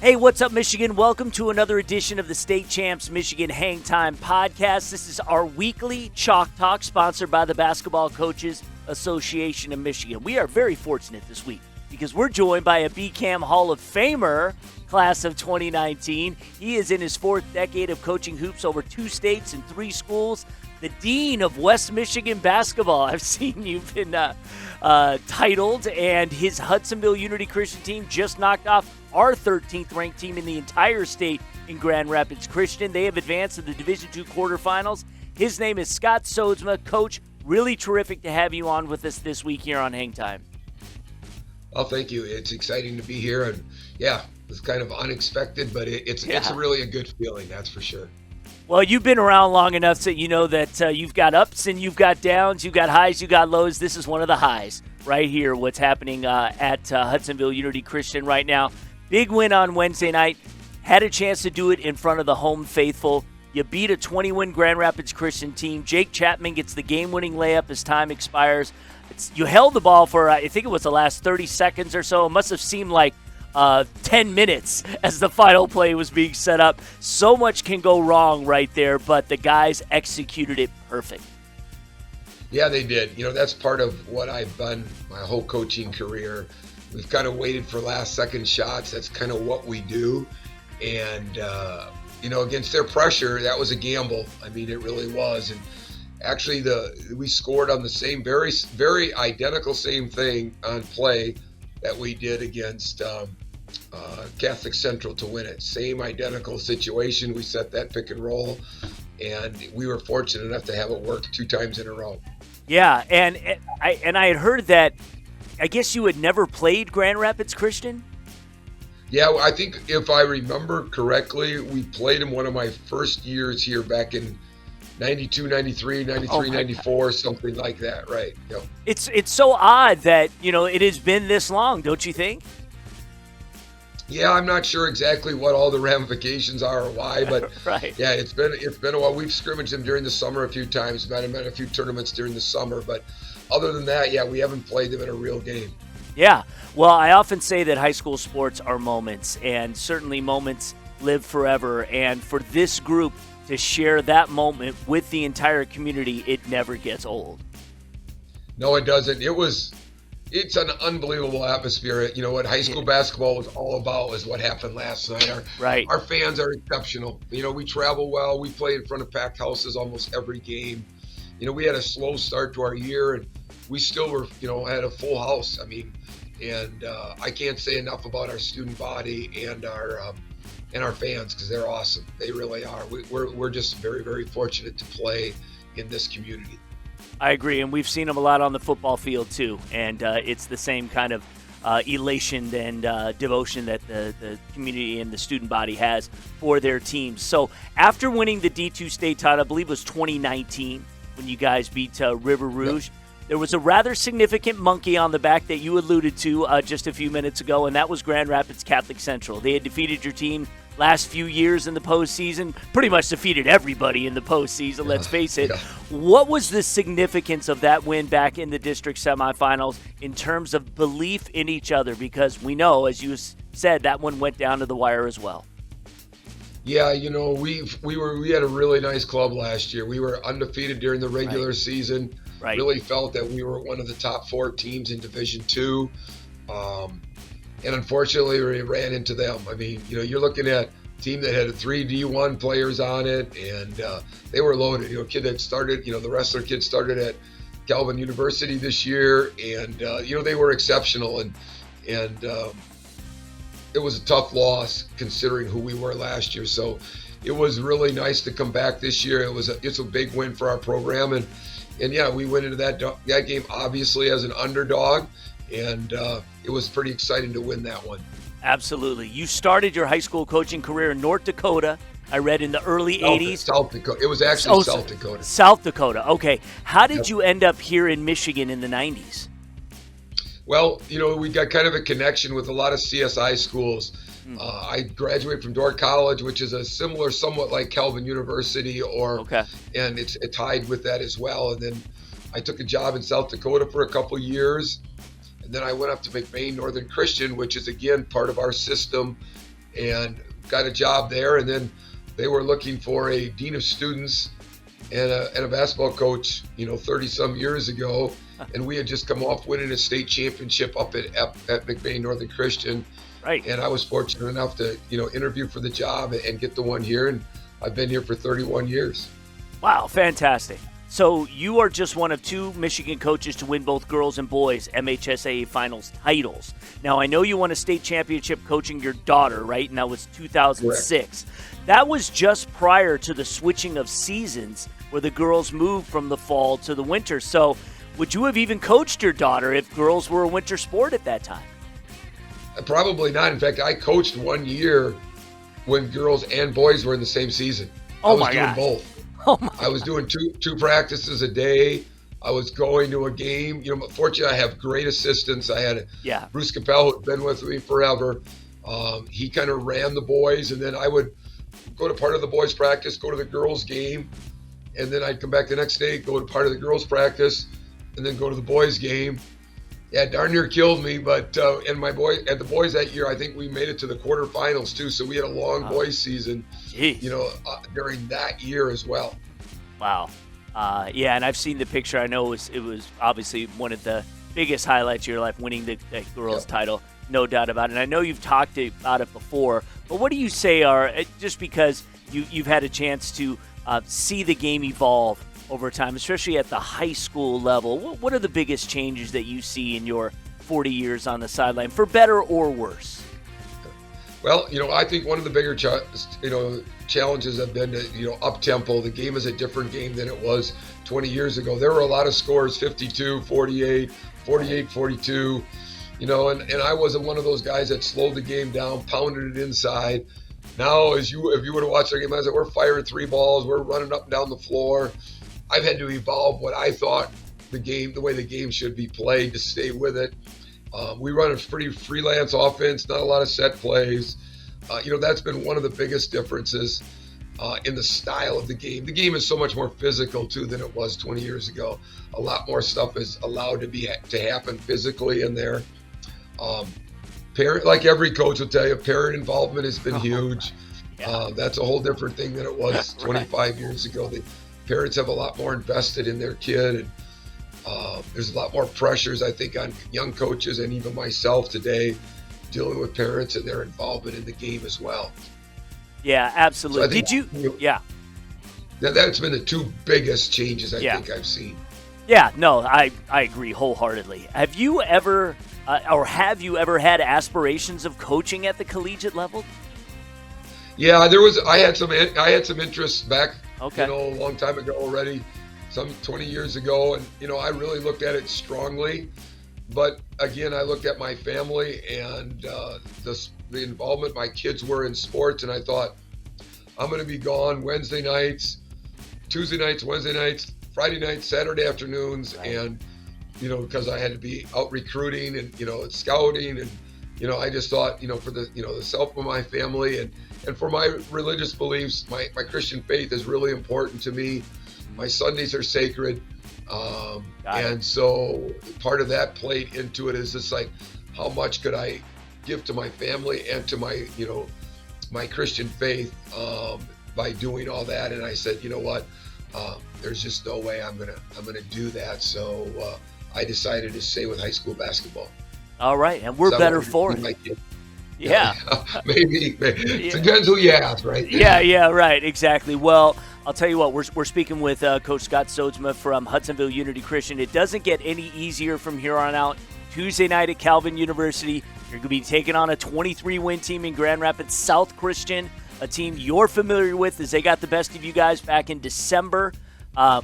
Hey, what's up, Michigan? Welcome to another edition of the State Champs Michigan Hangtime podcast. This is our weekly Chalk Talk, sponsored by the Basketball Coaches Association of Michigan. We are very fortunate this week because we're joined by a BCAM Hall of Famer, class of 2019. He is in his fourth decade of coaching hoops over 2 states and 3 schools. The Dean of West Michigan basketball. I've seen you've been titled, and his Hudsonville Unity Christian team just knocked off our 13th ranked team in the entire state in Grand Rapids Christian. They have advanced to the Division II quarterfinals. His name is Scott Soodsma. Coach, really terrific to have you on with us this week here on Hangtime. Oh, thank you. It's exciting to be here, and yeah, it's kind of unexpected, but it's really a good feeling, that's for sure. Well, you've been around long enough so you know that you've got ups and you've got downs, you've got highs, you've got lows. This is one of the highs right here, what's happening at Hudsonville Unity Christian right now. Big win on Wednesday night. Had a chance to do it in front of the home faithful. You beat a 20-win Grand Rapids Christian team. Jake Chapman gets the game-winning layup as time expires. You held the ball for, I think it was the last 30 seconds or so. It must have seemed like 10 minutes as the final play was being set up. So much can go wrong right there, but the guys executed it perfect. Yeah, they did. You know, that's part of what I've done my whole coaching career. We've kind of waited for last-second shots. That's kind of what we do. And, against their pressure, that was a gamble. I mean, it really was. And actually, we scored on the same, very, very identical same thing on play that we did against Catholic Central to win it. Same identical situation. We set that pick and roll, and we were fortunate enough to have it work 2 times in a row. Yeah, and I had heard that, I guess you had never played Grand Rapids Christian? Yeah, I think if I remember correctly, we played in one of my first years here back in 92, 93, 93, 94, something like that, right? Yep. It's so odd that, it has been this long, don't you think? Yeah, I'm not sure exactly what all the ramifications are or why, but right. Yeah, it's been a while. We've scrimmaged them during the summer a few times, met them at a few tournaments during the summer, but other than that, yeah, we haven't played them in a real game. Yeah, well, I often say that high school sports are moments, and certainly moments live forever, and for this group to share that moment with the entire community, it never gets old. No, it doesn't. It's an unbelievable atmosphere. You know what high school basketball was all about is what happened last night. Our fans are exceptional. We travel well. We play in front of packed houses almost every game. We had a slow start to our year, and we still were, had a full house. I mean, and I can't say enough about our student body and our fans, because they're awesome. They really are. We're just very, very fortunate to play in this community. I agree, and we've seen them a lot on the football field too, and it's the same kind of elation and devotion that the community and the student body has for their teams. So after winning the D2 state title, I believe it was 2019, when you guys beat River Rouge, yep. There was a rather significant monkey on the back that you alluded to just a few minutes ago, and that was Grand Rapids Catholic Central. They had defeated your team last few years in the postseason, pretty much defeated everybody in the postseason, let's face it. Yeah. What was the significance of that win back in the district semifinals in terms of belief in each other? Because we know, as you said, that one went down to the wire as well. Yeah, we had a really nice club last year. We were undefeated during the regular season. Right. Really felt that we were one of the top 4 teams in Division II. And unfortunately, we ran into them. I mean, you're looking at a team that had 3 D1 players on it, and they were loaded. A kid that started, the wrestler kid started at Calvin University this year, and, they were exceptional. And it was a tough loss considering who we were last year. So it was really nice to come back this year. It's a big win for our program. And yeah, we went into that game obviously as an underdog. And it was pretty exciting to win that one. Absolutely. You started your high school coaching career in North Dakota, I read, in the early 80s. South Dakota. It was actually South Dakota. South Dakota. Okay. How did you end up here in Michigan in the 90s? Well, we got kind of a connection with a lot of CSI schools. I graduated from Dordt College, which is a similar, somewhat like Calvin University, and it's tied with that as well. And then I took a job in South Dakota for a couple years. And then I went up to McBain Northern Christian, which is, again, part of our system. and got a job there. And then they were looking for a dean of students and a basketball coach, 30 some years ago. And we had just come off winning a state championship up at McBain Northern Christian. Right. And I was fortunate enough to, interview for the job and get the one here. And I've been here for 31 years. Wow, fantastic. So you are just one of 2 Michigan coaches to win both girls and boys MHSAA finals titles. Now, I know you won a state championship coaching your daughter, right? And that was 2006. Correct. That was just prior to the switching of seasons where the girls moved from the fall to the winter. So would you have even coached your daughter if girls were a winter sport at that time? Probably not. In fact, I coached 1 year when girls and boys were in the same season. Oh, I was doing both. Oh my I was doing two practices a day. I was going to a game. Fortunately, I have great assistants. I had Bruce Capel, who'd been with me forever. He kind of ran the boys, and then I would go to part of the boys' practice, go to the girls' game, and then I'd come back the next day, go to part of the girls' practice, and then go to the boys' game. Yeah, darn near killed me, but and the boys that year, I think we made it to the quarterfinals too. So we had a long boys season, during that year as well. Wow. Yeah, and I've seen the picture. I know it was obviously one of the biggest highlights of your life, winning the girls' title, no doubt about it. And I know you've talked about it before, but what do you say are, just because you've had a chance to see the game evolve over time, especially at the high school level, what are the biggest changes that you see in your 40 years on the sideline, for better or worse? Well, I think one of the bigger challenges have been to, up-tempo. The game is a different game than it was 20 years ago. There were a lot of scores, 52, 48, 48, 42, and I wasn't one of those guys that slowed the game down, pounded it inside. Now, if you would have watched our game, I said, we're firing 3 balls, we're running up and down the floor. I've had to evolve what I thought the way the game should be played to stay with it. We run a pretty freelance offense, not a lot of set plays. That's been one of the biggest differences in the style of the game. The game is so much more physical too than it was 20 years ago. A lot more stuff is allowed to happen physically in there. Parent, like every coach will tell you, parent involvement has been huge. That's a whole different thing than it was 25 years ago. The parents have a lot more invested in their kid, and there's a lot more pressures, I think, on young coaches and even myself today, dealing with parents and their involvement in the game as well. Yeah, absolutely. So that's been the 2 biggest changes I think I've seen. Yeah, no, I agree wholeheartedly. Have you ever had aspirations of coaching at the collegiate level? Yeah, I had some interest back, a long time ago already, some 20 years ago, and I really looked at it strongly. But again, I looked at my family and the involvement my kids were in sports, and I thought, I'm going to be gone Wednesday nights, Tuesday nights, Wednesday nights, Friday nights, Saturday afternoons, and because I had to be out recruiting and scouting, and I just thought, for the self of my family and for my religious beliefs, my Christian faith is really important to me. My Sundays are sacred. And so part of that played into it is just like, how much could I give to my family and to my, my Christian faith by doing all that? And I said, you know what, there's just no way I'm gonna do that. So I decided to stay with high school basketball. All right, and we're better for it. Yeah. Maybe. It depends who you ask, right? Yeah, right, exactly. Well, I'll tell you what, we're speaking with Coach Scott Soodsma from Hudsonville Unity Christian. It doesn't get any easier from here on out. Tuesday night at Calvin University, you're going to be taking on a 23-win team in Grand Rapids South Christian, a team you're familiar with as they got the best of you guys back in December.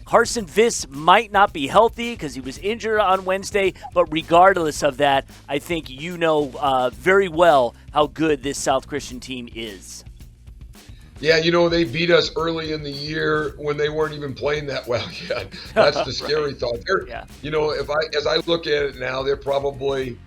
Carson Viss might not be healthy because he was injured on Wednesday, but regardless of that, I think you know very well how good this South Christian team is. Yeah, they beat us early in the year when they weren't even playing that well yet. That's the scary thought. As I look at it now, they're probably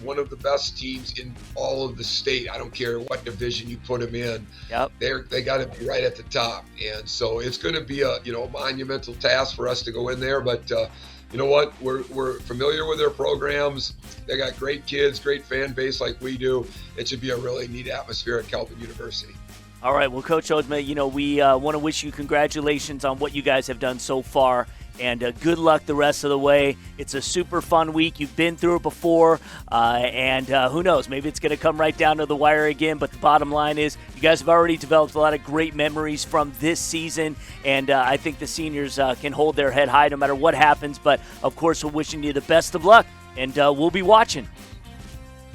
one of the best teams in all of the state. I don't care what division you put them in. Yep. They got to be right at the top. And so it's going to be a monumental task for us to go in there. But you know what? We're familiar with their programs. They got great kids, great fan base like we do. It should be a really neat atmosphere at Calvin University. All right, well, Coach Soodsma, we want to wish you congratulations on what you guys have done so far, and good luck the rest of the way. It's a super fun week. You've been through it before, and who knows, maybe it's going to come right down to the wire again, but the bottom line is you guys have already developed a lot of great memories from this season, and I think the seniors can hold their head high no matter what happens, but of course we're wishing you the best of luck, and we'll be watching.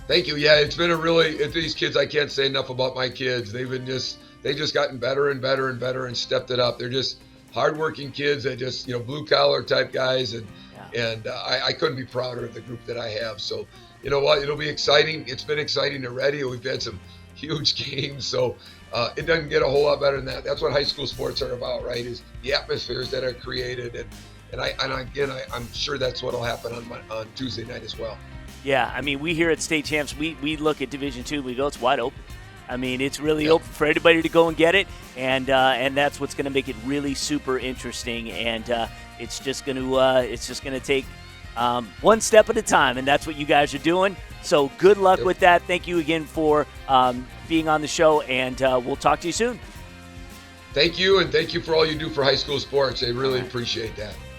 Thank you. Yeah, it's been these kids, I can't say enough about my kids. They've just gotten better and better and better and stepped it up. They're just hardworking kids. They just, blue collar type guys. And I couldn't be prouder of the group that I have. So, you know what? It'll be exciting. It's been exciting already. We've had some huge games. So it doesn't get a whole lot better than that. That's what high school sports are about, right? Is the atmospheres that are created. I'm sure that's what will happen on Tuesday night as well. Yeah, I mean, we here at State Champs, we look at Division II, we go, it's wide open. I mean, it's really open for anybody to go and get it, and that's what's going to make it really super interesting. And it's just going to take one step at a time, and that's what you guys are doing. So good luck with that. Thank you again for being on the show, and we'll talk to you soon. Thank you, and thank you for all you do for high school sports. I really appreciate that.